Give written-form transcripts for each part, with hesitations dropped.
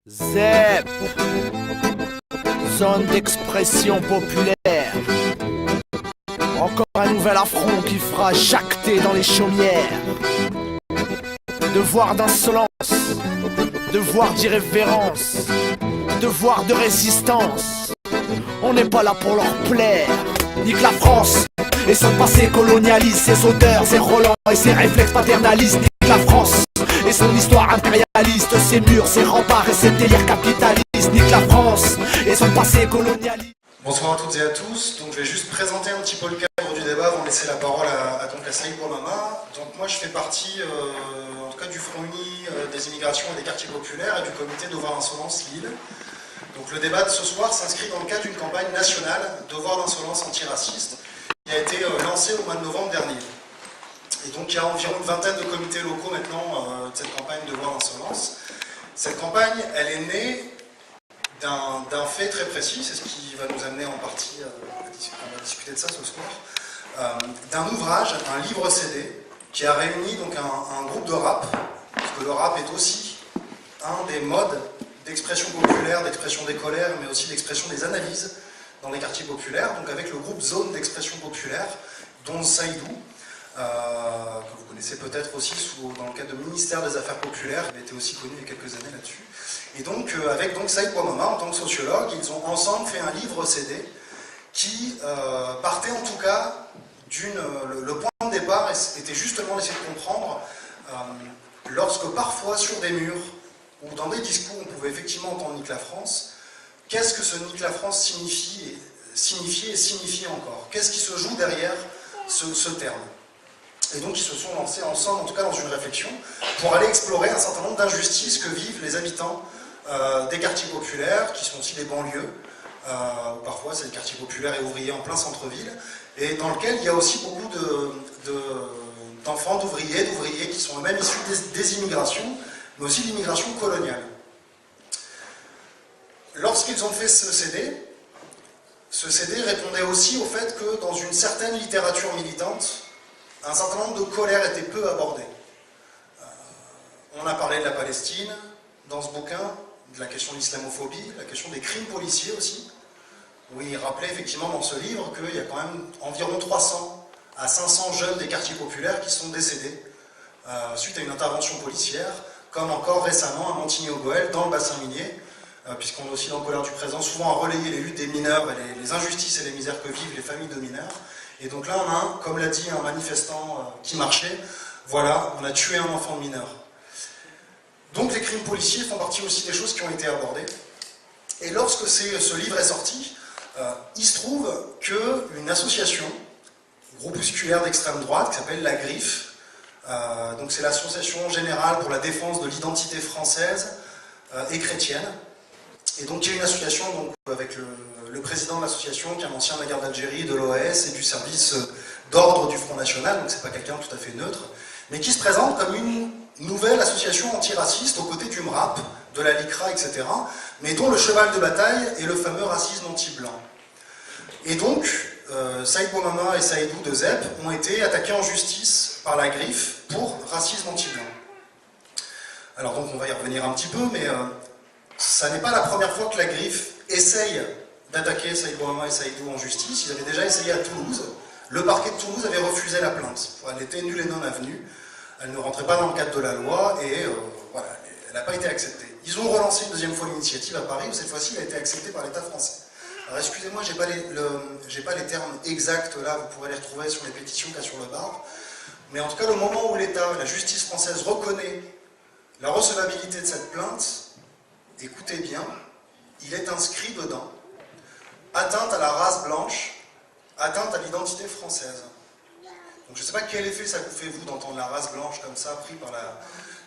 ZEP, zone d'expression populaire. Encore un nouvel affront qui fera jacter dans les chaumières. Devoir d'insolence, devoir d'irrévérence, devoir de résistance. On n'est pas là pour leur plaire. Nique la France et son passé colonialiste, ses odeurs, ses relents et ses réflexes paternalistes. Nique la France et son histoire impérialiste, ses murs, ses remparts et ses délires capitalistes. Nique la France et son passé colonialiste. Bonsoir à toutes et à tous. Donc, je vais juste présenter un petit peu le cadre du débat avant de laisser la parole à Saïd Bouamama. Donc moi je fais partie en tout cas du Front Uni des immigrations et des quartiers populaires et du comité Devoir d'insolence Lille. Donc le débat de ce soir s'inscrit dans le cadre d'une campagne nationale Devoir d'insolence antiraciste qui a été lancée au mois de novembre dernier. Et donc il y a environ une vingtaine de comités locaux maintenant de cette campagne Devoir d'insolence. Cette campagne, elle est née d'un fait très précis, c'est ce qui va nous amener en partie à discuter de ça ce soir, d'un ouvrage, un livre CD, qui a réuni donc un groupe de rap, parce que le rap est aussi un des modes d'expression populaire, d'expression des colères, mais aussi d'expression des analyses dans les quartiers populaires, donc avec le groupe Zone d'expression populaire, dont Saïdou, que vous connaissez peut-être aussi dans le cadre du ministère des Affaires populaires, il a été aussi connu il y a quelques années là-dessus. Et donc, avec Saïd Bouamama, en tant que sociologue, ils ont ensemble fait un livre CD qui partait en tout cas le point de départ était justement d'essayer de comprendre lorsque parfois sur des murs ou dans des discours on pouvait effectivement entendre Nique la France, qu'est-ce que ce Nique la France signifiait et signifie encore? Qu'est-ce qui se joue derrière ce terme? Et donc ils se sont lancés ensemble, en tout cas dans une réflexion, pour aller explorer un certain nombre d'injustices que vivent les habitants des quartiers populaires, qui sont aussi des banlieues, où parfois c'est des quartiers populaires et ouvriers en plein centre-ville, et dans lequel il y a aussi beaucoup d'enfants, d'ouvriers qui sont eux-mêmes issus des immigrations, mais aussi de l'immigration coloniale. Lorsqu'ils ont fait ce CD répondait aussi au fait que dans une certaine littérature militante, un certain nombre de colères étaient peu abordées. On a parlé de la Palestine dans ce bouquin, de la question de l'islamophobie, la question des crimes policiers aussi, où il rappelait effectivement dans ce livre qu'il y a quand même environ 300 à 500 jeunes des quartiers populaires qui sont décédés suite à une intervention policière, comme encore récemment à Montigny-au-Goël, dans le bassin minier, puisqu'on est aussi dans le colère du présent, souvent à relayer les luttes des mineurs et les injustices et les misères que vivent les familles de mineurs. Et donc là, on a, comme l'a dit un manifestant qui marchait, voilà, on a tué un enfant de mineur. Donc les crimes policiers font partie aussi des choses qui ont été abordées. Et lorsque ce livre est sorti, il se trouve qu'une association groupusculaire d'extrême droite qui s'appelle La Griffe, donc c'est l'Association Générale pour la Défense de l'Identité Française et Chrétienne. Et donc il y a une association donc, avec le président de l'association qui est un ancien de la guerre d'Algérie, de l'OAS et du service d'ordre du Front National, donc c'est pas quelqu'un tout à fait neutre, mais qui se présente comme une nouvelle association antiraciste aux côtés du MRAP, de la LICRA, etc., mais dont le cheval de bataille est le fameux racisme anti-blanc. Et donc, Saïd Bouamama et Saïdou de ZEP ont été attaqués en justice par la Griffe pour racisme anti-blanc. Alors donc on va y revenir un petit peu, mais ça n'est pas la première fois que la Griffe essaye d'attaquer Saïd Bouamama et Saïdou en justice. Ils avaient déjà essayé à Toulouse. Le parquet de Toulouse avait refusé la plainte. Elle était nulle et non avenue. Elle ne rentrait pas dans le cadre de la loi et voilà, elle n'a pas été acceptée. Ils ont relancé une deuxième fois l'initiative à Paris, où cette fois-ci elle a été acceptée par l'État français. Alors excusez-moi, j'ai pas les termes exacts là, vous pourrez les retrouver sur les pétitions qu'il y a sur le bar. Mais en tout cas, le moment où l'État, la justice française reconnaît la recevabilité de cette plainte, écoutez bien, il est inscrit dedans atteinte à la race blanche, atteinte à l'identité française. Donc je ne sais pas quel effet ça vous fait, vous, d'entendre la race blanche comme ça, pris par la...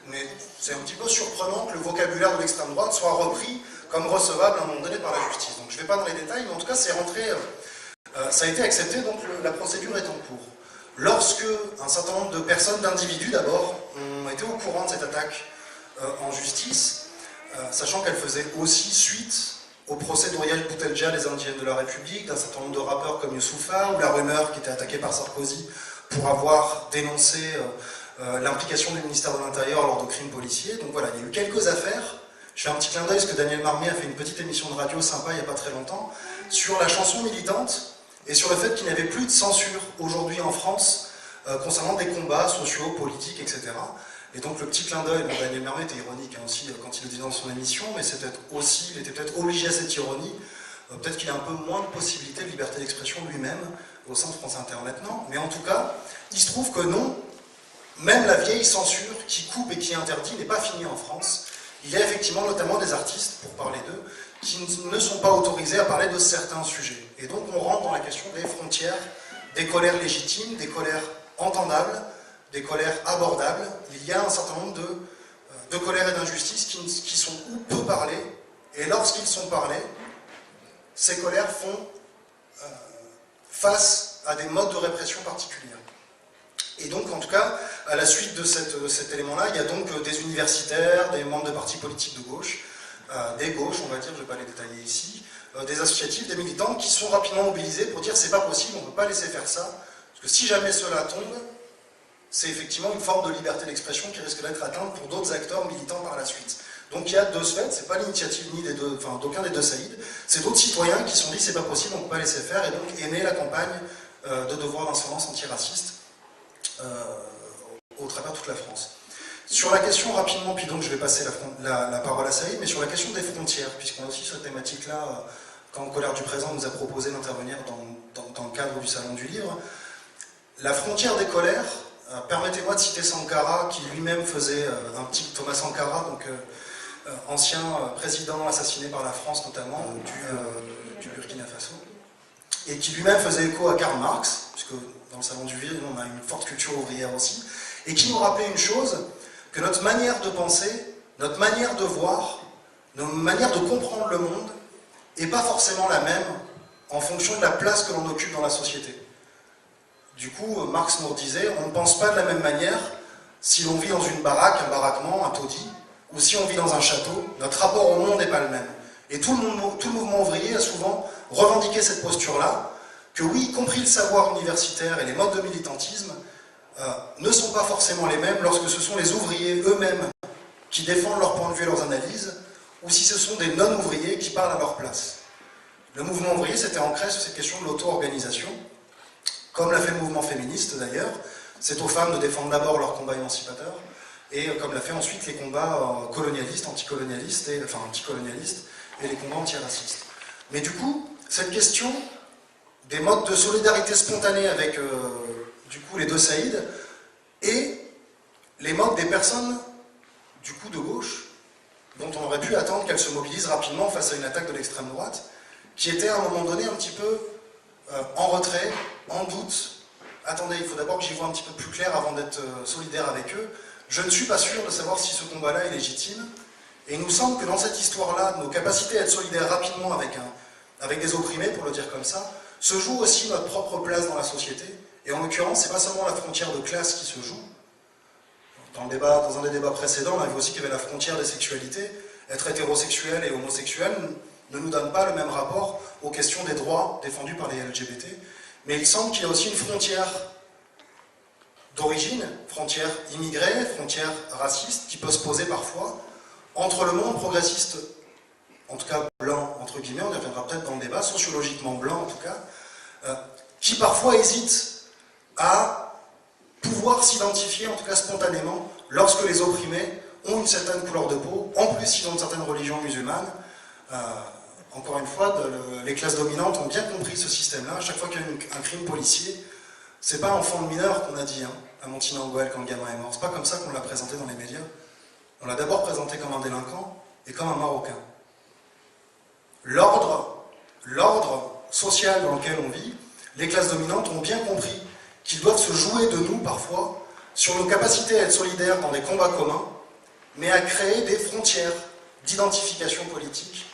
Mais c'est un petit peu surprenant que le vocabulaire de l'extrême droite soit repris comme recevable à un moment donné par la justice. Donc je ne vais pas dans les détails, mais en tout cas c'est rentré... ça a été accepté, donc la procédure est en cours. Lorsque un certain nombre de personnes, d'individus d'abord, ont été au courant de cette attaque en justice, sachant qu'elle faisait aussi suite au procès d'Oriel Boutelja, les Indiennes de la République, d'un certain nombre de rappeurs comme Youssoufa, ou la rumeur qui était attaquée par Sarkozy pour avoir dénoncé l'implication du ministère de l'Intérieur lors de crimes policiers. Donc voilà, il y a eu quelques affaires Je fais un petit clin d'œil parce que Daniel Marmier a fait une petite émission de radio sympa il n'y a pas très longtemps sur la chanson militante et sur le fait qu'il n'y avait plus de censure aujourd'hui en France concernant des combats sociaux, politiques, etc. Et donc le petit clin d'œil, bon, Daniel Marmier était ironique hein, aussi quand il le dit dans son émission, mais c'est peut-être aussi, il était peut-être obligé à cette ironie, peut-être qu'il a un peu moins de possibilités de liberté d'expression lui-même au sein de France Inter maintenant, mais en tout cas, il se trouve que non, même la vieille censure qui coupe et qui interdit n'est pas finie en France. Il y a effectivement notamment des artistes, pour parler d'eux, qui ne sont pas autorisés à parler de certains sujets. Et donc on rentre dans la question des frontières, des colères légitimes, des colères entendables, des colères abordables. Il y a un certain nombre de colères et d'injustices qui sont ou peu parlées, et lorsqu'ils sont parlés, ces colères font face à des modes de répression particuliers. Et donc, en tout cas, à la suite de cet élément-là, il y a donc des universitaires, des membres de partis politiques de gauche, des gauches, on va dire, je ne vais pas les détailler ici, des associatifs, des militants qui sont rapidement mobilisés pour dire c'est pas possible, on ne peut pas laisser faire ça, parce que si jamais cela tombe, c'est effectivement une forme de liberté d'expression qui risque d'être atteinte pour d'autres acteurs militants par la suite. Donc il y a de ce fait, c'est pas l'initiative ni d'aucun des deux Saïd, c'est d'autres citoyens qui se sont dit c'est pas possible, on ne peut pas laisser faire, et donc est née la campagne de devoir d'insolence antiraciste au travers de toute la France. Sur la question rapidement, puis donc je vais passer la parole à Saïd, mais sur la question des frontières, puisqu'on a aussi cette thématique-là, quand Colère du Présent nous a proposé d'intervenir dans le cadre du Salon du Livre, la frontière des colères, permettez-moi de citer Sankara, qui lui-même faisait un petit Thomas Sankara, donc ancien président assassiné par la France notamment, du Burkina Faso, et qui lui-même faisait écho à Karl Marx, puisque dans le Salon du Livre, on a une forte culture ouvrière aussi, et qui nous rappelait une chose, que notre manière de penser, notre manière de voir, notre manière de comprendre le monde, n'est pas forcément la même en fonction de la place que l'on occupe dans la société. Du coup, Marx nous disait, on ne pense pas de la même manière si l'on vit dans une baraque, un baraquement, un taudis, ou si on vit dans un château, notre rapport au monde n'est pas le même. Et tout le mouvement ouvrier a souvent revendiqué cette posture-là, que oui, y compris le savoir universitaire et les modes de militantisme, ne sont pas forcément les mêmes lorsque ce sont les ouvriers eux-mêmes qui défendent leur point de vue et leurs analyses, ou si ce sont des non-ouvriers qui parlent à leur place. Le mouvement ouvrier s'était ancré sur cette question de l'auto-organisation, comme l'a fait le mouvement féministe d'ailleurs. C'est aux femmes de défendre d'abord leur combat émancipateur, et comme l'a fait ensuite les combats colonialistes, anticolonialistes, et les combats antiracistes. Mais du coup, cette question des modes de solidarité spontanée avec du coup les deux Saïd et les modes des personnes du coup de gauche dont on aurait pu attendre qu'elles se mobilisent rapidement face à une attaque de l'extrême droite qui était à un moment donné un petit peu en retrait, en doute. Attendez, il faut d'abord que j'y vois un petit peu plus clair avant d'être solidaire avec eux. Je ne suis pas sûr de savoir si ce combat-là est légitime, et il nous semble que dans cette histoire-là, nos capacités à être solidaires rapidement avec des opprimés, pour le dire comme ça, se joue aussi notre propre place dans la société. Et en l'occurrence, c'est pas seulement la frontière de classe qui se joue. Dans un des débats précédents, on a vu aussi qu'il y avait la frontière des sexualités. Être hétérosexuel et homosexuel ne nous donne pas le même rapport aux questions des droits défendus par les LGBT. Mais il semble qu'il y a aussi une frontière d'origine, frontière immigrée, frontière raciste, qui peut se poser parfois entre le monde progressiste, en tout cas blanc, entre guillemets, on y reviendra peut-être dans le débat, sociologiquement blanc en tout cas, qui parfois hésite à pouvoir s'identifier, en tout cas spontanément, lorsque les opprimés ont une certaine couleur de peau, en plus ils ont une certaine religion musulmane. Encore une fois, les classes dominantes ont bien compris ce système-là. À chaque fois qu'il y a un crime policier, c'est pas enfant de mineur qu'on a dit, hein, à Montigny-en-Goël quand le gamin est mort. C'est pas comme ça qu'on l'a présenté dans les médias. On l'a d'abord présenté comme un délinquant et comme un Marocain. L'ordre social dans lequel on vit, les classes dominantes ont bien compris qu'ils doivent se jouer de nous parfois sur nos capacités à être solidaires dans des combats communs, mais à créer des frontières d'identification politique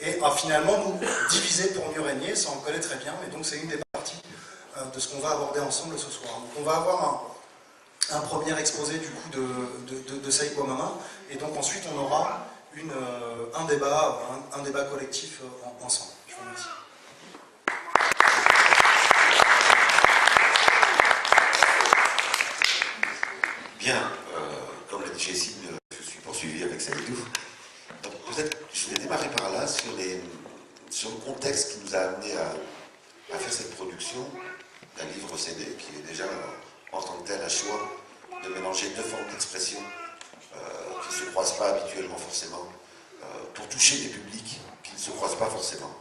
et à finalement nous diviser pour mieux régner, ça on le connaît très bien, et donc c'est une des parties de ce qu'on va aborder ensemble ce soir. Donc on va avoir un premier exposé du coup de Saïd Bouamama, et donc ensuite on aura un débat collectif ensemble. Je vous remercie. Bien, comme l'a dit Jessine, je suis poursuivi avec Saïdou. je vais démarrer par là sur le contexte qui nous a amené à faire cette production d'un livre CD qui est déjà en tant que tel un choix de mélanger deux formes d'expression qui ne se croisent pas habituellement forcément pour toucher des publics qui ne se croisent pas forcément.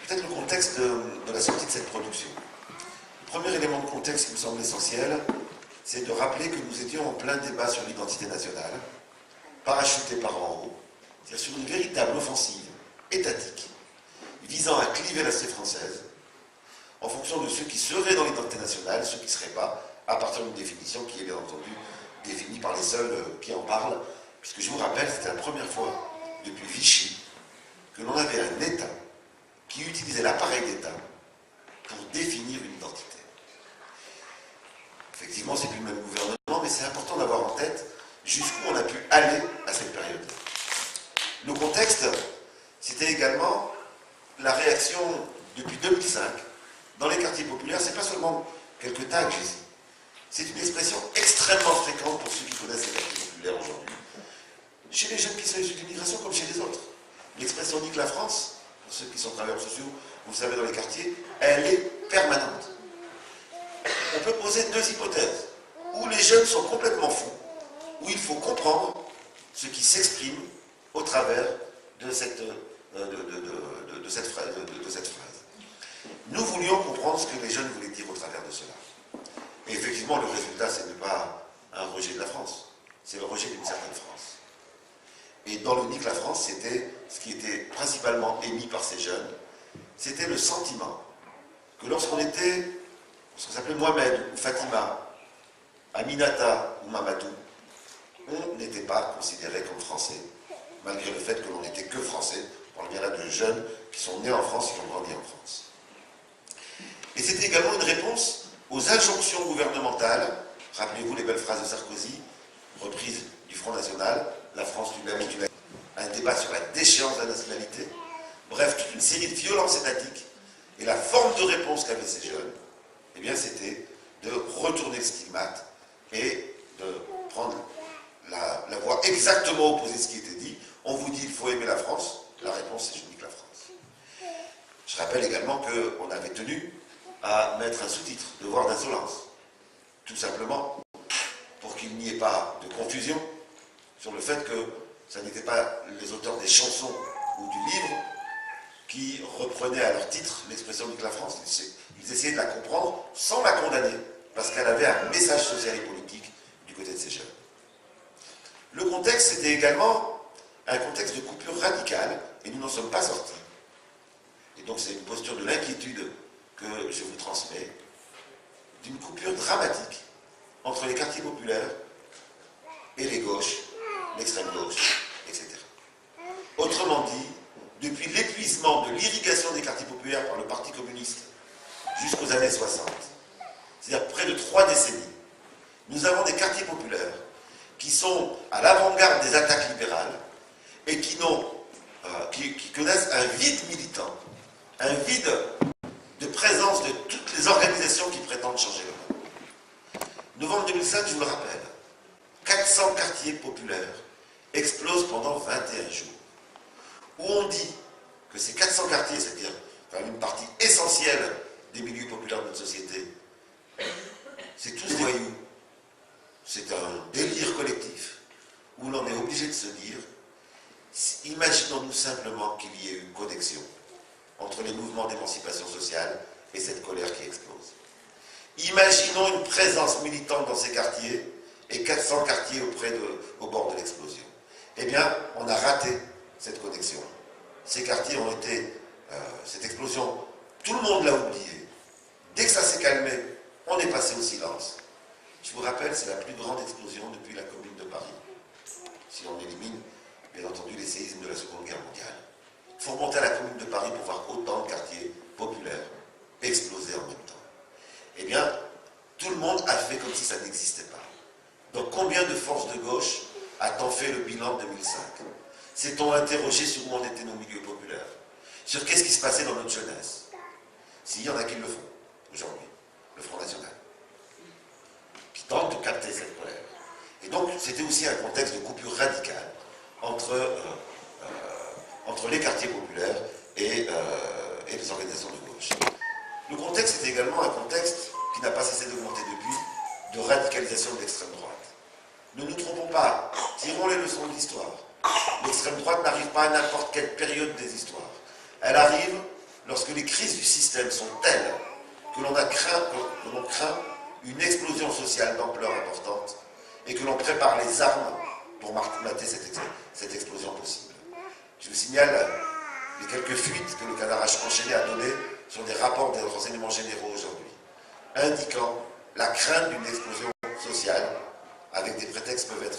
Peut-être le contexte de la sortie de cette production. Le premier élément de contexte qui me semble essentiel, c'est de rappeler que nous étions en plein débat sur l'identité nationale, parachuté par en haut, c'est-à-dire sur une véritable offensive étatique, visant à cliver la société française, en fonction de ceux qui seraient dans l'identité nationale, ceux qui ne seraient pas, à partir d'une définition qui est bien entendu définie par les seuls qui en parlent, puisque je vous rappelle, c'était la première fois depuis Vichy que l'on avait un État qui utilisait l'appareil d'État pour définir une identité. Effectivement, c'est plus le même gouvernement, mais c'est important d'avoir en tête jusqu'où on a pu aller à cette période. Le contexte, c'était également la réaction depuis 2005 dans les quartiers populaires. C'est pas seulement quelques tags ici, c'est une expression extrêmement fréquente pour ceux qui connaissent les quartiers populaires aujourd'hui. Chez les jeunes qui sont issus de l'immigration comme chez les autres. L'expression nique la France, pour ceux qui sont travailleurs sociaux, vous savez, dans les quartiers, elle est permanente. On peut poser deux hypothèses. Où les jeunes sont complètement fous, où il faut comprendre ce qui s'exprime au travers de cette phrase. Nous voulions comprendre ce que les jeunes voulaient dire au travers de cela. Et effectivement, le résultat, ce n'est pas un rejet de la France, c'est le rejet d'une certaine France. Et dans le Nique la France, c'était ce qui était principalement émis par ces jeunes, c'était le sentiment que lorsqu'on s'appelait Mohamed ou Fatima, Aminata ou Mamadou, on n'était pas considéré comme français, malgré le fait que l'on n'était que français. On parle bien là de jeunes qui sont nés en France et qui ont grandi en France. Et c'était également une réponse aux injonctions gouvernementales. Rappelez-vous les belles phrases de Sarkozy, reprises du Front National, la France du même, un débat sur la déchéance de la nationalité. Bref, toute une série de violences étatiques. Et la forme de réponse qu'avaient ces jeunes, eh bien, c'était de retourner le stigmate et de prendre la voie exactement opposée de ce qui était dit. On vous dit il faut aimer la France. La réponse, c'est je nique la France. Je rappelle également qu'on avait tenu à mettre un sous-titre, devoir d'insolence. Tout simplement pour qu'il n'y ait pas de confusion sur le fait que ce n'étaient pas les auteurs des chansons ou du livre qui reprenaient à leur titre l'expression nique la France. Ils essayaient de la comprendre sans la condamner, parce qu'elle avait un message social et politique du côté de ces jeunes. Le contexte, c'était également un contexte de coupure radicale, et nous n'en sommes pas sortis. Et donc c'est une posture de l'inquiétude que je vous transmets, d'une coupure dramatique entre les quartiers populaires et les gauches, l'extrême gauche, etc. Autrement dit, depuis l'épuisement de l'irrigation des quartiers populaires par le Parti communiste jusqu'aux années 60, c'est-à-dire près de 3 décennies, nous avons des quartiers populaires qui sont à l'avant-garde des attaques libérales et qui connaissent un vide militant, un vide de présence de toutes les organisations qui prétendent changer le monde. Novembre 2005, je vous le rappelle, 400 quartiers populaires explosent pendant 21 jours, où on dit que ces 400 quartiers, c'est-à-dire quand même une partie essentielle des milieux populaires de notre société, c'est tous des voyous. C'est un délire collectif où l'on est obligé de se dire, imaginons-nous simplement qu'il y ait une connexion entre les mouvements d'émancipation sociale et cette colère qui explose. Imaginons une présence militante dans ces quartiers et 400 quartiers au bord de l'explosion. Eh bien, on a raté cette connexion. Ces quartiers ont été, cette explosion, tout le monde l'a oublié. Dès que ça s'est calmé, on est passé au silence. Je vous rappelle, c'est la plus grande explosion depuis la Commune de Paris. Si on élimine, bien entendu, les séismes de la Seconde Guerre mondiale. Il faut remonter à la Commune de Paris pour voir autant de quartiers populaires exploser en même temps. Eh bien, tout le monde a fait comme si ça n'existait pas. Donc, combien de forces de gauche a-t-on fait le bilan de 2005? S'est-on interrogé sur où en étaient nos milieux populaires? Sur qu'est-ce qui se passait dans notre jeunesse? S'il y en a qui le font, aujourd'hui, le Front National, qui tente de capter cette colère. Et donc, c'était aussi un contexte de coupure radicale entre entre les quartiers populaires et les organisations de gauche. Le contexte est également un contexte qui n'a pas cessé d'augmenter depuis, de radicalisation de l'extrême droite. Ne nous trompons pas, tirons les leçons de l'histoire. L'extrême droite n'arrive pas à n'importe quelle période des histoires. Elle arrive lorsque les crises du système sont telles que l'on craint une explosion sociale d'ampleur importante et que l'on prépare les armes pour mater cette explosion possible. Je vous signale les quelques fuites que le canard enchaîné a données sur des rapports des renseignements généraux aujourd'hui, indiquant la crainte d'une explosion sociale, avec des prétextes peuvent être...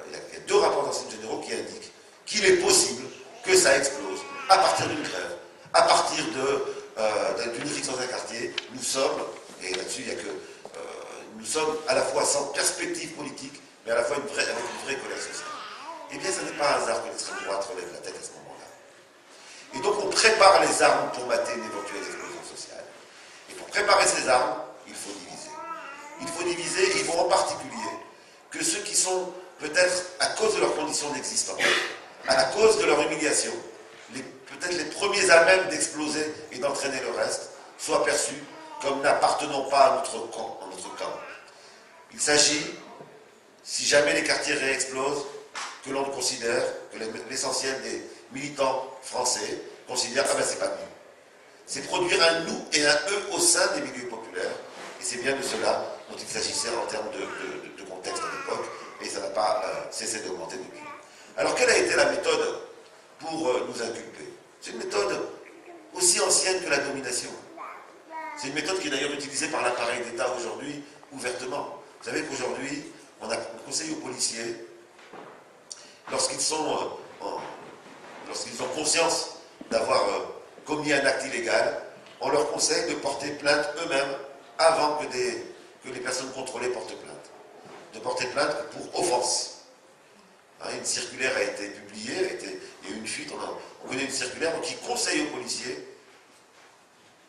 il y a 2 rapports des renseignements généraux qui indiquent qu'il est possible que ça explose à partir d'une grève, à partir d'une rixe dans un quartier. Nous sommes, et là-dessus il y a que... nous sommes à la fois sans perspective politique, mais à la fois avec une vraie colère sociale. Eh bien, ce n'est pas un hasard que l'extrême droite relève la tête à ce moment-là. Et donc, on prépare les armes pour mater une éventuelle explosion sociale. Et pour préparer ces armes, il faut diviser. Il faut diviser, et il faut en particulier que ceux qui sont, peut-être, à cause de leurs conditions d'existence, à cause de leur humiliation, peut-être les premiers à même d'exploser et d'entraîner le reste, soient perçus comme n'appartenant pas à notre camp. Il s'agit, si jamais les quartiers réexplosent, que l'on considère, que l'essentiel des militants français considèrent « ah ben c'est pas nous ». C'est produire un nous et un eux au sein des milieux populaires, et c'est bien de cela dont il s'agissait en termes de contexte à l'époque, et ça n'a pas cessé d'augmenter depuis. Alors quelle a été la méthode pour nous inculper? C'est une méthode aussi ancienne que la domination. C'est une méthode qui est d'ailleurs utilisée par l'appareil d'État aujourd'hui ouvertement. Vous savez qu'aujourd'hui, on conseille aux policiers, lorsqu'ils ont conscience d'avoir commis un acte illégal, on leur conseille de porter plainte eux-mêmes avant que les personnes contrôlées portent plainte. De porter plainte pour offense. Une circulaire a été publiée, il y a eu une fuite, on connaît une circulaire qui conseille aux policiers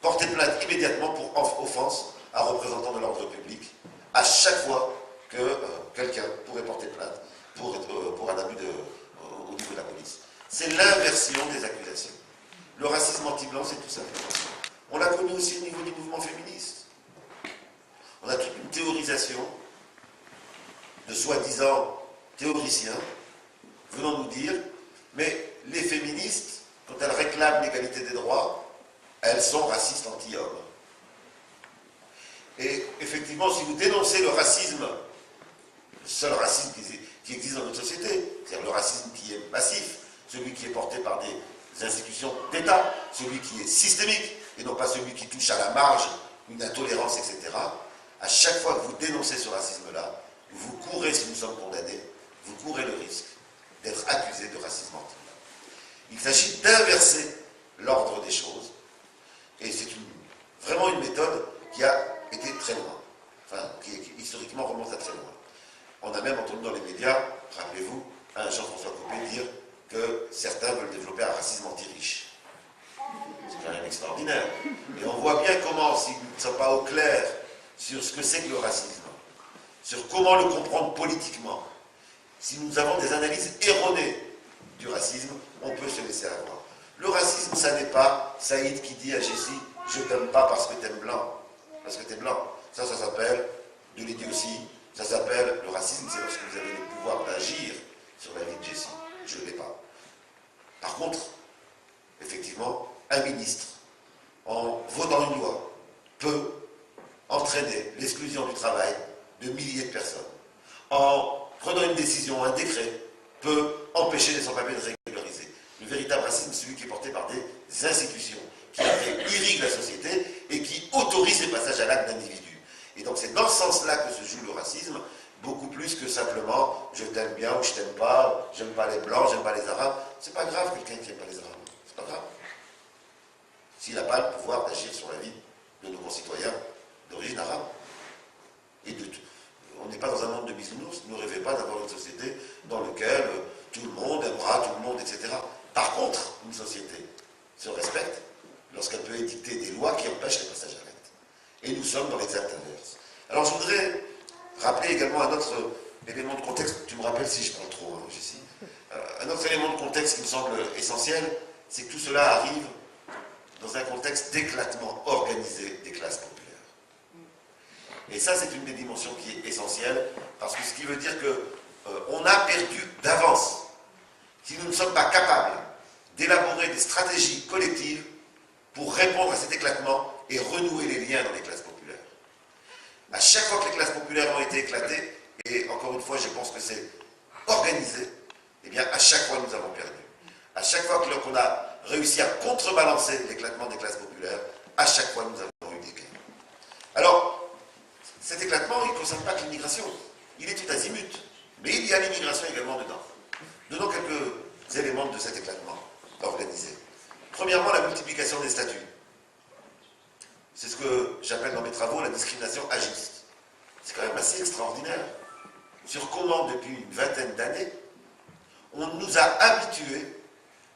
porter plainte immédiatement pour offense à représentant de l'ordre public, à chaque fois que quelqu'un pourrait porter plainte pour un abus au niveau de la police. C'est l'inversion des accusations. Le racisme anti-blanc, c'est tout simplement ça. On l'a connu aussi au niveau du mouvement féministe. On a toute une théorisation de soi-disant théoriciens venant nous dire, mais les féministes, quand elles réclament l'égalité des droits, elles sont racistes anti-hommes. Et effectivement, si vous dénoncez le racisme, le seul racisme qui existe dans notre société, c'est-à-dire le racisme qui est massif, celui qui est porté par des institutions d'État, celui qui est systémique, et non pas celui qui touche à la marge, une intolérance, etc. À chaque fois que vous dénoncez ce racisme-là, vous courez, si nous sommes condamnés, vous courez le risque d'être accusé de racisme anti-blanc. Il s'agit d'inverser l'ordre des choses, et c'est vraiment une méthode qui a été très loin, enfin, qui historiquement remonte à très loin. On a même entendu dans les médias, rappelez-vous, un Jean-François Copé dire que certains veulent développer un racisme anti-riche. C'est quand même extraordinaire. Et on voit bien comment, si nous ne sommes pas au clair sur ce que c'est que le racisme, sur comment le comprendre politiquement, si nous avons des analyses erronées du racisme, on peut se laisser avoir. Le racisme, ça n'est pas Saïd qui dit à Jessie « je t'aime pas parce que t'aimes blanc ». Parce que t'es blanc. Ça s'appelle de l'idiotie. Ça s'appelle le racisme, c'est lorsque vous avez le pouvoir d'agir sur la vie de Jessie. Je ne l'ai pas. Par contre, effectivement, un ministre, en votant une loi, peut entraîner l'exclusion du travail de milliers de personnes. En prenant une décision, un décret, peut empêcher les sans-papiers de régulariser. Le véritable racisme, c'est celui qui est porté par des institutions, qui irriguent la société et qui autorisent les passages à l'acte d'individus. Et donc c'est dans ce sens-là que se joue le racisme, beaucoup plus que simplement je t'aime bien ou je t'aime pas, j'aime pas les blancs, j'aime pas les arabes. C'est pas grave quelqu'un qui n'aime pas les arabes. C'est pas grave. S'il n'a pas le pouvoir d'agir sur la vie de nos concitoyens d'origine arabe. Et on n'est pas dans un monde de bisounours, ne rêvez pas d'avoir une société dans laquelle tout le monde aimera tout le monde, etc. Par contre, une société se respecte lorsqu'elle peut édicter des lois qui empêchent les passages à l'acte. Et nous sommes dans l'exact inverse. Alors je voudrais rappeler également un autre élément de contexte. Tu me rappelles si je parle trop, Jessie. Un autre élément de contexte qui me semble essentiel, c'est que tout cela arrive dans un contexte d'éclatement organisé des classes populaires. Et ça, c'est une des dimensions qui est essentielle, parce que ce qui veut dire qu'on a perdu d'avance. Si nous ne sommes pas capables d'élaborer des stratégies collectives pour répondre à cet éclatement et renouer les liens dans les classes populaires. À chaque fois que les classes populaires ont été éclatées, et encore une fois, je pense que c'est organisé, eh bien, à chaque fois, nous avons perdu. À chaque fois qu'on a réussi à contrebalancer l'éclatement des classes populaires, à chaque fois, nous avons eu des gains. Alors, cet éclatement, il ne concerne pas que l'immigration. Il est tout azimut. Mais il y a l'immigration également dedans. Donnons quelques éléments de cet éclatement organisé. Premièrement, la multiplication des statuts. C'est ce que j'appelle dans mes travaux la discrimination agiste. C'est quand même assez extraordinaire. Sur comment, depuis une vingtaine d'années, on nous a habitués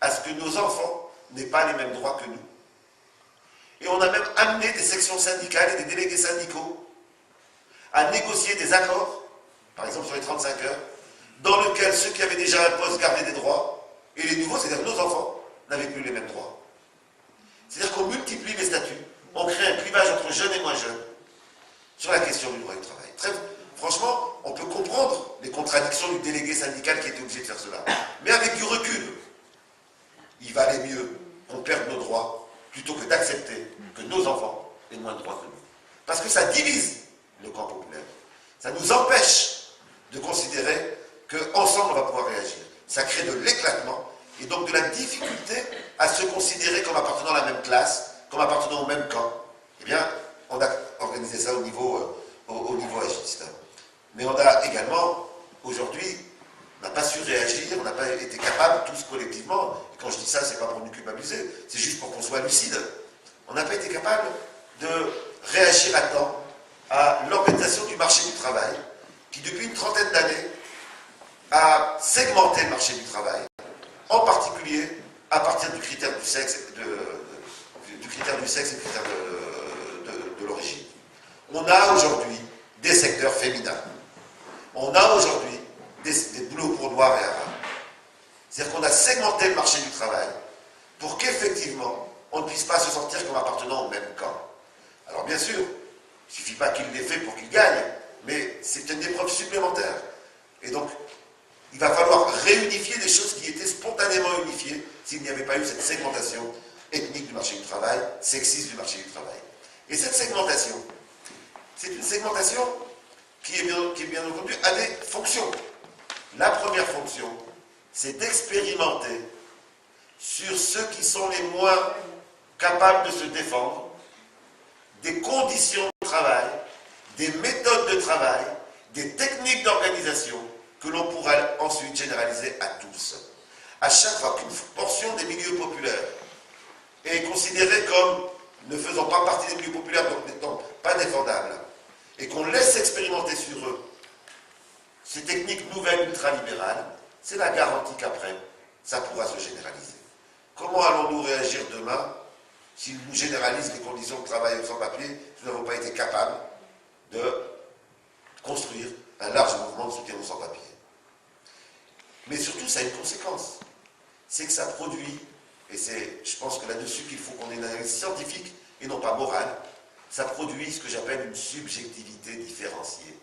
à ce que nos enfants n'aient pas les mêmes droits que nous. Et on a même amené des sections syndicales et des délégués syndicaux à négocier des accords, par exemple sur les 35 heures, dans lesquels ceux qui avaient déjà un poste gardaient des droits, et les nouveaux, c'est-à-dire nos enfants, n'avaient plus les mêmes droits. C'est-à-dire qu'on multiplie les statuts, on crée un clivage entre jeunes et moins jeunes sur la question du droit du travail. Franchement, on peut comprendre les contradictions du délégué syndical qui était obligé de faire cela. Mais avec du recul, il valait mieux qu'on perde nos droits plutôt que d'accepter que nos enfants aient moins de droits que nous. Parce que ça divise le camp populaire. Ça nous empêche de considérer qu'ensemble on va pouvoir réagir. Ça crée de l'éclatement et donc de la difficulté à se considérer comme appartenant à la même classe, comme appartenant au même camp. Eh bien, on a organisé ça au niveau agiste. Mais on a également, aujourd'hui, on n'a pas su réagir, on n'a pas été capable, tous collectivement, et quand je dis ça, c'est pas pour nous culpabiliser, c'est juste pour qu'on soit lucide. On n'a pas été capable de réagir à temps à l'organisation du marché du travail, qui depuis une trentaine d'années a segmenté le marché du travail, en particulier à partir du critère du sexe, du critère du sexe et du critère de l'origine. On a aujourd'hui des secteurs féminins. On a aujourd'hui des boulots pour noirs et arabes. C'est-à-dire qu'on a segmenté le marché du travail pour qu'effectivement, on ne puisse pas se sentir comme appartenant au même camp. Alors bien sûr, il ne suffit pas qu'il l'ait fait pour qu'il gagne, mais c'est une épreuve supplémentaire. Et donc, il va falloir réunifier des choses qui étaient spontanément unifiées s'il n'y avait pas eu cette segmentation ethnique du marché du travail, sexiste du marché du travail. Et cette segmentation, c'est une segmentation qui est bien entendu à des fonctions. La première fonction, c'est d'expérimenter sur ceux qui sont les moins capables de se défendre, des conditions de travail, des méthodes de travail, des techniques d'organisation que l'on pourra ensuite généraliser à tous. À chaque fois qu'une portion des milieux populaires est considérée comme ne faisant pas partie des milieux populaires, donc n'étant pas défendables, et qu'on laisse expérimenter sur eux ces techniques nouvelles ultralibérales, c'est la garantie qu'après, ça pourra se généraliser. Comment allons-nous réagir demain s'ils nous généralisent les conditions de travail sans papier, si nous n'avons pas été capables de construire un large mouvement de soutien aux sans-papiers? Mais surtout, ça a une conséquence. C'est que ça produit, et c'est, je pense que là-dessus qu'il faut qu'on ait une analyse scientifique et non pas morale, ça produit ce que j'appelle une subjectivité différenciée.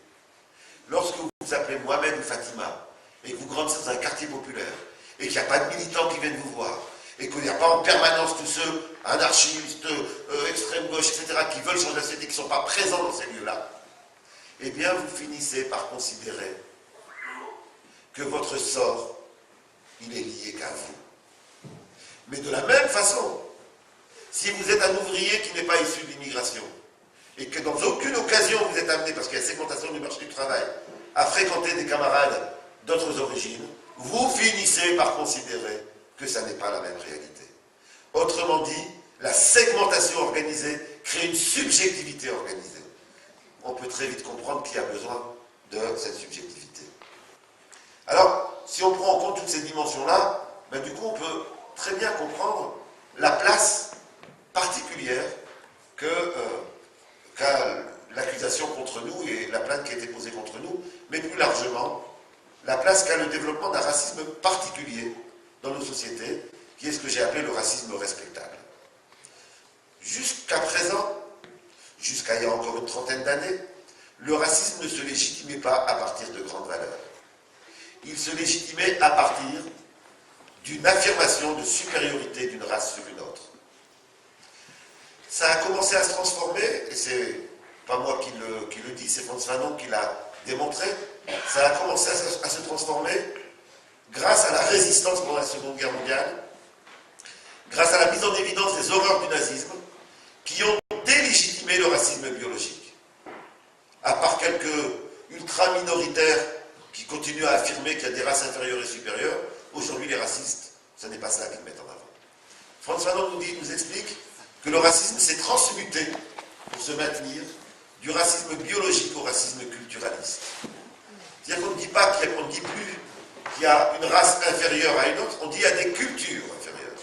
Lorsque vous vous appelez Mohamed ou Fatima, et que vous grandissez dans un quartier populaire, et qu'il n'y a pas de militants qui viennent vous voir, et qu'il n'y a pas en permanence tous ceux, anarchistes, extrême gauche, etc., qui veulent changer la société, qui ne sont pas présents dans ces lieux-là, eh bien vous finissez par considérer que votre sort, il est lié qu'à vous. Mais de la même façon, si vous êtes un ouvrier qui n'est pas issu de l'immigration, et que dans aucune occasion vous êtes amené, parce qu'il y a segmentation du marché du travail, à fréquenter des camarades d'autres origines, vous finissez par considérer que ça n'est pas la même réalité. Autrement dit, la segmentation organisée crée une subjectivité organisée. On peut très vite comprendre qu'il y a besoin de cette subjectivité. Alors, si on prend en compte toutes ces dimensions-là, ben, du coup, on peut très bien comprendre la place particulière qu'a l'accusation contre nous et la plainte qui a été posée contre nous, mais plus largement, la place qu'a le développement d'un racisme particulier dans nos sociétés, qui est ce que j'ai appelé le racisme respectable. Jusqu'à présent, jusqu'à il y a encore une trentaine d'années, le racisme ne se légitimait pas à partir de grandes valeurs. Il se légitimait à partir d'une affirmation de supériorité d'une race sur une autre. Ça a commencé à se transformer, et c'est pas moi qui le dis, c'est Frantz Fanon qui l'a démontré, ça a commencé à se transformer grâce à la résistance pendant la Seconde Guerre mondiale, grâce à la mise en évidence des horreurs du nazisme, qui ont délégitimé le racisme biologique. À part quelques ultra-minoritaires qui continuent à affirmer qu'il y a des races inférieures et supérieures, aujourd'hui les racistes, ce n'est pas ça qu'ils mettent en avant. Frantz Fanon nous explique que le racisme s'est transmuté pour se maintenir du racisme biologique au racisme culturaliste. C'est-à-dire qu'on ne dit pas on ne dit plus qu'il y a une race inférieure à une autre, on dit qu'il y a des cultures inférieures.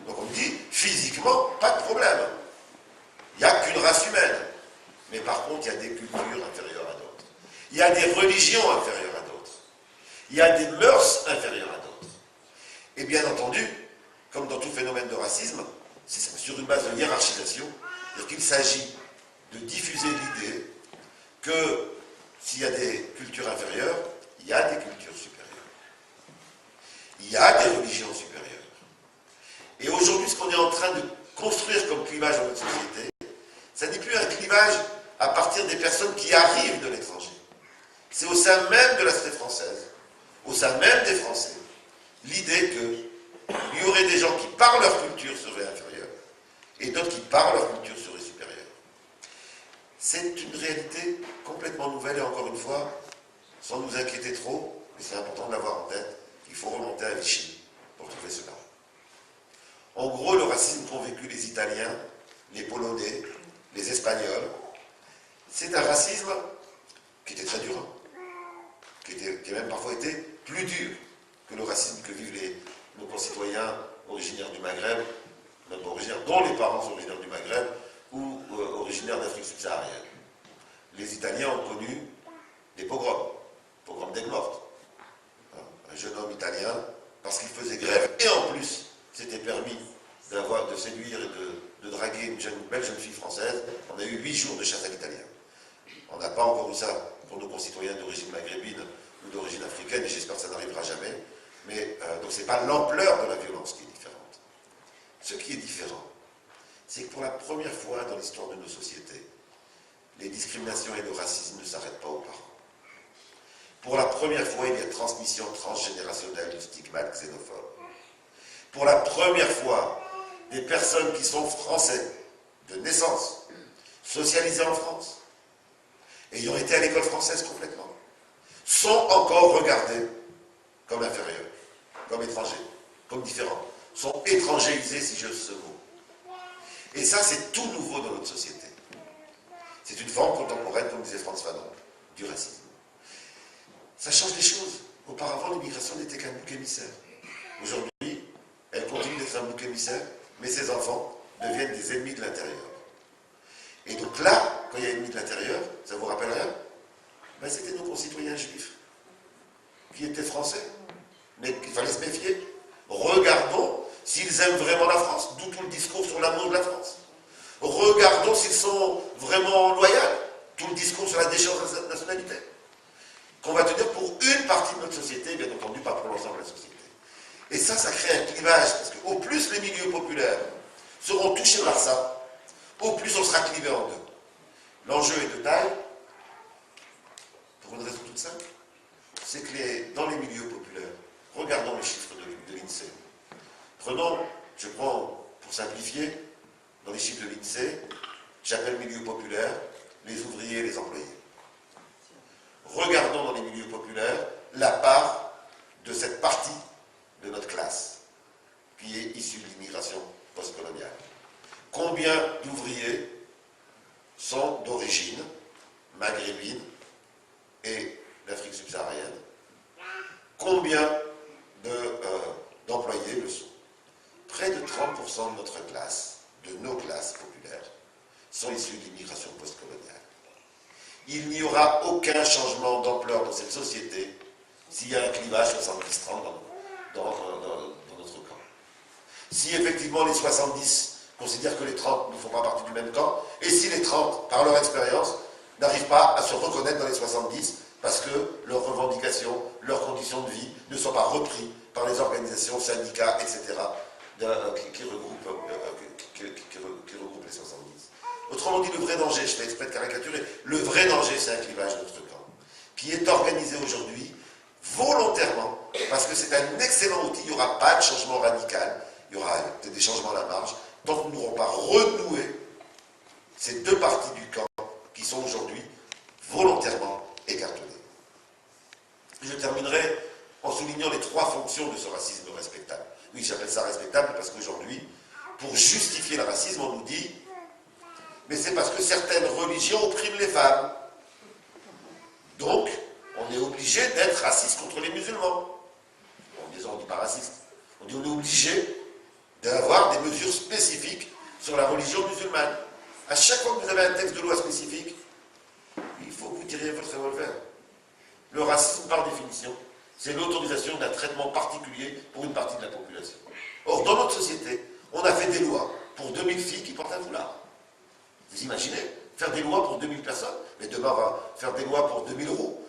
Donc on dit physiquement, pas de problème. Il n'y a qu'une race humaine. Mais par contre, il y a des cultures inférieures à d'autres. Il y a des religions inférieures à d'autres. Il y a des mœurs inférieures à d'autres. Et bien entendu, comme dans tout phénomène de racisme, c'est sur une base de hiérarchisation, c'est-à-dire qu'il s'agit de diffuser l'idée que s'il y a des cultures inférieures, il y a des cultures supérieures. Il y a des religions supérieures. Et aujourd'hui, ce qu'on est en train de construire comme clivage dans notre société, ça n'est plus un clivage à partir des personnes qui arrivent de l'étranger. C'est au sein même de la société française, au sein même des Français, l'idée qu'il y aurait des gens qui, par leur culture, seraient inférieurs, et d'autres qui, par leur culture, seraient supérieurs. C'est une réalité complètement nouvelle, et encore une fois, sans nous inquiéter trop, mais c'est important de l'avoir en tête, il faut remonter à Vichy pour trouver cela. En gros, le racisme qu'ont vécu les Italiens, les Polonais, les Espagnols, c'est un racisme qui était très dur, qui a même parfois été plus dur que le racisme que vivent nos concitoyens originaires du Maghreb, même pas originaires, dont les parents sont originaires du Maghreb ou originaires d'Afrique subsaharienne. Les Italiens ont connu des pogroms d'Aigues-Mortes. Un jeune homme italien, parce qu'il faisait grève, et en plus, s'était permis de séduire et de draguer une belle jeune fille française, on a eu 8 jours de chasse à l'italien. On n'a pas encore eu ça pour nos concitoyens d'origine maghrébine ou d'origine africaine, et j'espère que ça n'arrivera jamais. Mais donc c'est pas l'ampleur de la violence qui est différente. Ce qui est différent, c'est que pour la première fois dans l'histoire de nos sociétés, les discriminations et le racisme ne s'arrêtent pas aux parents. Pour la première fois, il y a transmission transgénérationnelle du stigmate xénophobe. Pour la première fois, des personnes qui sont français de naissance, socialisées en France, ayant été à l'école française complètement, sont encore regardées comme inférieurs, comme étrangers, comme différents, sont étrangérisés, si j'ose ce mot. Et ça, c'est tout nouveau dans notre société. C'est une forme contemporaine, comme disait Frantz Fanon, du racisme. Ça change les choses. Auparavant, l'immigration n'était qu'un bouc émissaire. Aujourd'hui, elle continue d'être un bouc émissaire, mais ses enfants deviennent des ennemis de l'intérieur. Et donc là, quand il y a ennemis de l'intérieur, ça vous rappelle rien? Ben, c'était nos concitoyens juifs, qui étaient français, mais qu'il fallait se méfier. Regardons s'ils aiment vraiment la France, d'où tout le discours sur l'amour de la France. Regardons s'ils sont vraiment loyaux, tout le discours sur la déchéance de la nationalité. Qu'on va tenir pour une partie de notre société, bien entendu pas pour l'ensemble de la société. Et ça crée un clivage, parce qu'au plus les milieux populaires seront touchés par ça, au plus on sera clivé en deux. L'enjeu est de taille, pour une raison toute simple, c'est que dans les milieux populaires, regardons les chiffres de l'INSEE. Je prends pour simplifier, dans les chiffres de l'INSEE, j'appelle milieu populaire les ouvriers et les employés. Regardons dans les milieux populaires la part de cette partie de notre classe qui est issue de l'immigration postcoloniale. Combien d'ouvriers sont d'origine maghrébine et d'Afrique subsaharienne? Combien d'employés le sont? Près de 30% de notre classe, de nos classes populaires, sont issus de l'immigration postcoloniale. Il n'y aura aucun changement d'ampleur dans cette société s'il y a un clivage 70-30 dans notre camp. Si effectivement les 70 considèrent que les 30 ne font pas partie du même camp, et si les 30, par leur expérience, n'arrivent pas à se reconnaître dans les 70 parce que leurs revendications, leurs conditions de vie ne sont pas reprises par les organisations, syndicats, etc., qui regroupent les 70. Autrement dit, le vrai danger, je fais exprès de caricaturer, le vrai danger, c'est un clivage de notre camp, qui est organisé aujourd'hui volontairement, parce que c'est un excellent outil, il n'y aura pas de changement radical, il y aura peut-être des changements à la marge, tant que nous n'aurons pas renoué ces deux parties du camp qui sont aujourd'hui volontairement écartonnés. Je terminerai en soulignant les trois fonctions de ce racisme respectable. Oui, j'appelle ça respectable parce qu'aujourd'hui, pour justifier le racisme, on nous dit mais c'est parce que certaines religions oppriment les femmes. Donc, on est obligé d'être raciste contre les musulmans. Bon, disons, on ne dit pas raciste. On dit on est obligé d'avoir des mesures spécifiques sur la religion musulmane. À chaque fois que vous avez un texte de loi spécifique, il faut que vous tiriez votre revolver. Le racisme, par définition, c'est l'autorisation d'un traitement particulier pour une partie de la population. Or, dans notre société, on a fait des lois pour 2000 filles qui portent un foulard. Vous imaginez faire des lois pour 2000 personnes, mais demain on va faire des lois pour 2000 euros.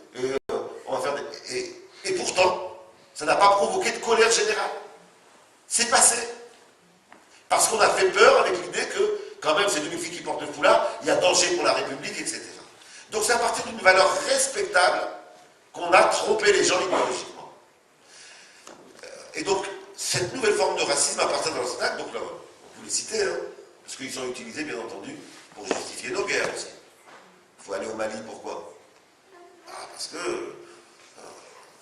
On va faire et pourtant, ça n'a pas provoqué de colère générale. C'est passé. Parce qu'on a fait peur avec l'idée que, quand même, ces 2000 filles qui portent le foulard, il y a danger pour la République, etc. Donc c'est à partir d'une valeur respectable qu'on a trompé les gens idéologiquement. Et donc, cette nouvelle forme de racisme appartient dans l'Occident, donc là, on peut les citer, hein, parce qu'ils sont utilisés, bien entendu, pour justifier nos guerres aussi. Il faut aller au Mali, pourquoi? Parce que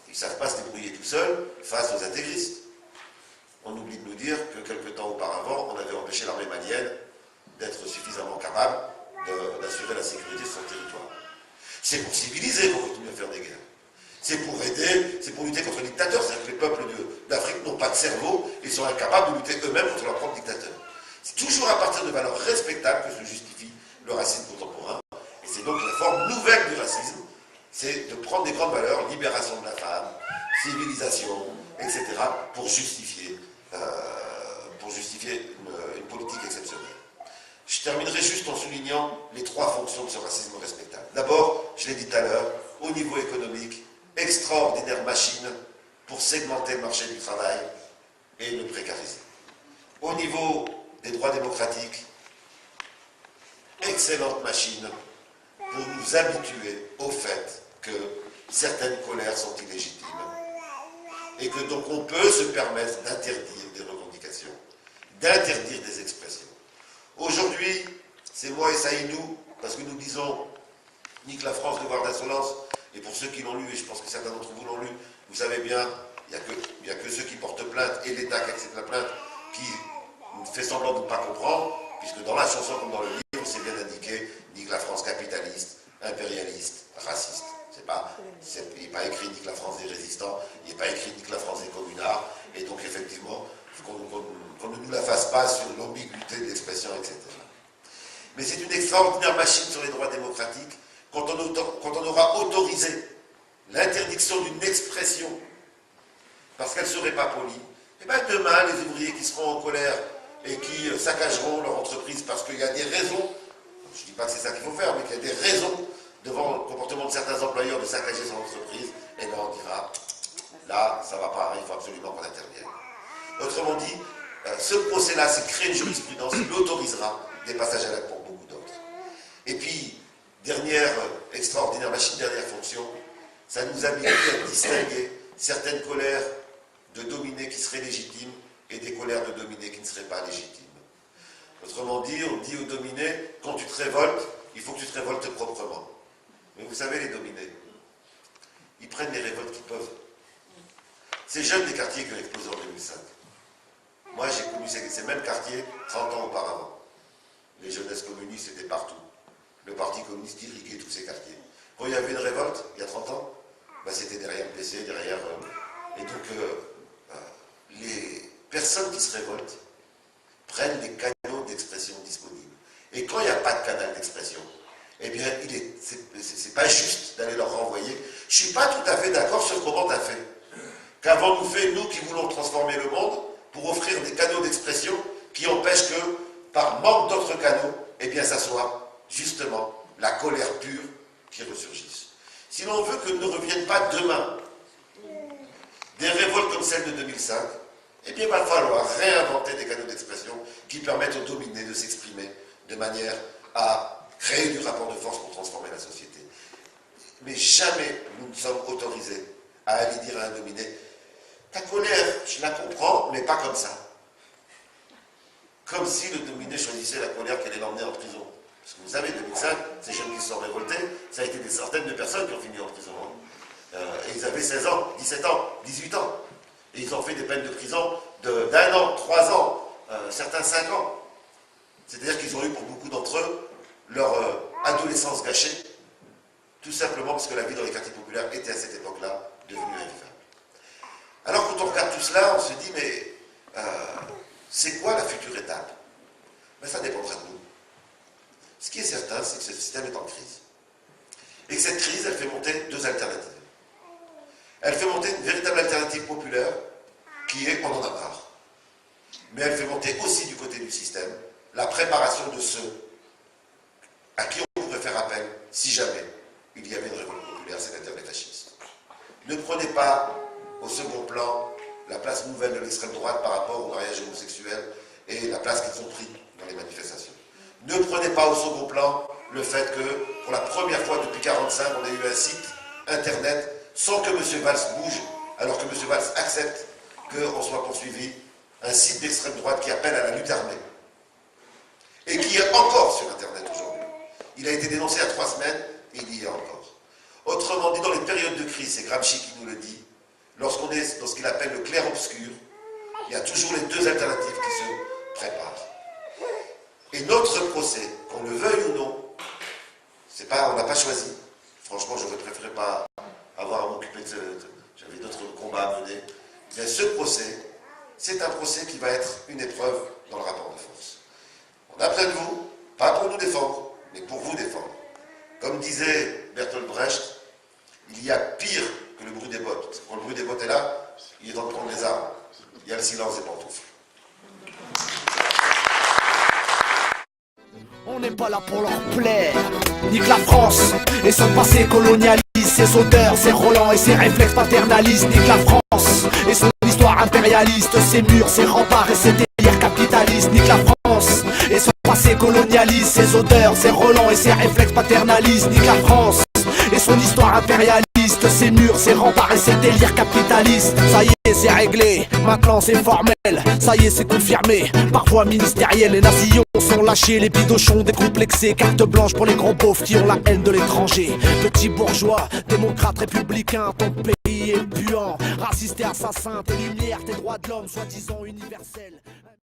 ils ne savent pas se débrouiller tout seuls face aux intégristes. On oublie de nous dire que quelque temps auparavant, on avait empêché l'armée malienne d'être suffisamment capable d'assurer la sécurité de son territoire. C'est pour civiliser qu'on continue à faire des guerres. C'est pour aider, c'est pour lutter contre les dictateurs. C'est-à-dire que les peuples d'Afrique n'ont pas de cerveau et sont incapables de lutter eux-mêmes contre leurs propres dictateurs. C'est toujours à partir de valeurs respectables que se justifie le racisme contemporain. Et c'est donc la forme nouvelle du racisme, c'est de prendre des grandes valeurs, libération de la femme, civilisation, etc., pour justifier une politique exceptionnelle. Je terminerai juste en soulignant les trois fonctions de ce racisme respectable. D'abord, je l'ai dit tout à l'heure, au niveau économique, extraordinaire machine pour segmenter le marché du travail et le précariser. Au niveau des droits démocratiques, excellente machine pour nous habituer au fait que certaines colères sont illégitimes et que donc on peut se permettre d'interdire des revendications, d'interdire des expressions. Aujourd'hui, c'est moi et Saïdou, parce que nous disons nique la France, devoir d'insolence, et pour ceux qui l'ont lu, et je pense que certains d'entre vous l'ont lu, vous savez bien, il n'y a que ceux qui portent plainte et l'État qui accepte la plainte qui fait semblant de ne pas comprendre, puisque dans la chanson comme dans le livre, c'est bien indiqué, nique la France capitaliste, impérialiste, raciste. Il n'est pas écrit nique la France des résistants, il n'est pas écrit nique la France des communards, et donc effectivement, qu'on ne nous la fasse pas sur l'ambiguïté de l'expression, etc. Mais c'est une extraordinaire machine sur les droits démocratiques quand on aura autorisé l'interdiction d'une expression parce qu'elle ne serait pas polie. Et bien demain, les ouvriers qui seront en colère et qui saccageront leur entreprise parce qu'il y a des raisons, je ne dis pas que c'est ça qu'il faut faire, mais qu'il y a des raisons devant le comportement de certains employeurs de saccager son entreprise, et bien on dira, là, ça ne va pas, il faut absolument qu'on intervienne. Autrement dit, ce procès-là, c'est créer une jurisprudence qui l'autorisera des passages à l'acte pour beaucoup d'autres. Et puis, dernière extraordinaire machine, dernière fonction, ça nous habitue à distinguer certaines colères de dominés qui seraient légitimes et des colères de dominés qui ne seraient pas légitimes. Autrement dit, on dit aux dominés, quand tu te révoltes, il faut que tu te révoltes proprement. Mais vous savez, les dominés, ils prennent les révoltes qu'ils peuvent. Ces jeunes des quartiers qui ont explosé en 2005, moi j'ai connu ces mêmes quartiers 30 ans auparavant. Les jeunesses communistes étaient partout. Le Parti communiste irriguait tous ces quartiers. Quand il y avait une révolte, il y a 30 ans, ben, c'était derrière le PC, derrière... et donc, les personnes qui se révoltent prennent les canaux d'expression disponibles. Et quand il n'y a pas de canal d'expression, eh bien, c'est pas juste d'aller leur renvoyer. Je ne suis pas tout à fait d'accord sur comment tu as fait. Qu'avons-nous fait, nous qui voulons transformer le monde, pour offrir des canaux d'expression qui empêchent que, par manque d'autres canaux, eh bien, ça soit justement la colère pure qui ressurgisse. Si l'on veut que ne reviennent pas demain des révoltes comme celle de 2005, eh bien, il va falloir réinventer des canaux d'expression qui permettent aux dominés de s'exprimer de manière à créer du rapport de force pour transformer la société. Mais jamais nous ne sommes autorisés à aller dire à un dominé « Ta colère, je la comprends, mais pas comme ça. » Comme si le dominé choisissait la colère qui allait l'emmener en prison. Parce que vous savez, 2005, ces jeunes qui se sont révoltés, ça a été des centaines de personnes qui ont fini en prison. Et ils avaient 16 ans, 17 ans, 18 ans. Et ils ont fait des peines de prison d'1 an, 3 ans, certains 5 ans. C'est-à-dire qu'ils ont eu pour beaucoup d'entre eux leur adolescence gâchée, tout simplement parce que la vie dans les quartiers populaires était à cette époque-là devenue invivable. Alors quand on regarde tout cela, on se dit, mais c'est quoi la future étape? Ben, ça dépendra de nous. Ce qui est certain, c'est que ce système est en crise. Et que cette crise, elle fait monter deux alternatives. Elle fait monter une véritable alternative populaire, qui est on en a marre. Mais elle fait monter aussi du côté du système la préparation de ceux à qui on pourrait faire appel si jamais il y avait une révolte populaire, c'est-à-dire les fascistes. Ne prenez pas au second plan la place nouvelle de l'extrême droite par rapport au mariage homosexuel et la place qu'ils ont pris dans les manifestations. Ne prenez pas au second plan le fait que, pour la première fois depuis 1945, on ait eu un site internet sans que M. Valls bouge, alors que M. Valls accepte qu'on soit poursuivi, un site d'extrême droite qui appelle à la lutte armée. Et qui est encore sur Internet aujourd'hui. Il a été dénoncé il y a 3 semaines, et il y est encore. Autrement dit, dans les périodes de crise, c'est Gramsci qui nous le dit, lorsqu'on est dans ce qu'il appelle le clair-obscur, il y a toujours les deux alternatives qui se préparent. Et notre procès, qu'on le veuille ou non, on n'a pas choisi. Franchement, je n'aurais préféré pas avoir à m'occuper de j'avais d'autres combats à mener. Mais ce procès, c'est un procès qui va être une épreuve dans le rapport de force. On a besoin de vous, pas pour nous défendre, mais pour vous défendre. Comme disait Bertolt Brecht, il y a pire que le bruit des bottes. Quand le bruit des bottes est là, il est temps de prendre les armes. Il y a le silence des pantoufles. On n'est pas là pour leur plaire. Nique la France et son passé colonialiste, ses odeurs, ses relents et ses réflexes paternalistes. Nique la France et son histoire impérialiste, ses murs, ses remparts et ses délires capitalistes. Nique la France et son passé colonialiste, ses odeurs, ses relents et ses réflexes paternalistes. Nique la France et son histoire impérialiste, ses murs, ses remparts et ses délires capitalistes. Ça y est, c'est réglé, maintenant c'est formel. Ça y est, c'est confirmé, par voie ministérielle. Les nations sont lâchés, les bidochons décomplexés. Carte blanche pour les gros beaufs qui ont la haine de l'étranger. Petits bourgeois, démocrates, républicains, ton pays est puant. Raciste et assassin, tes lumières, tes droits de l'homme, soi-disant universels.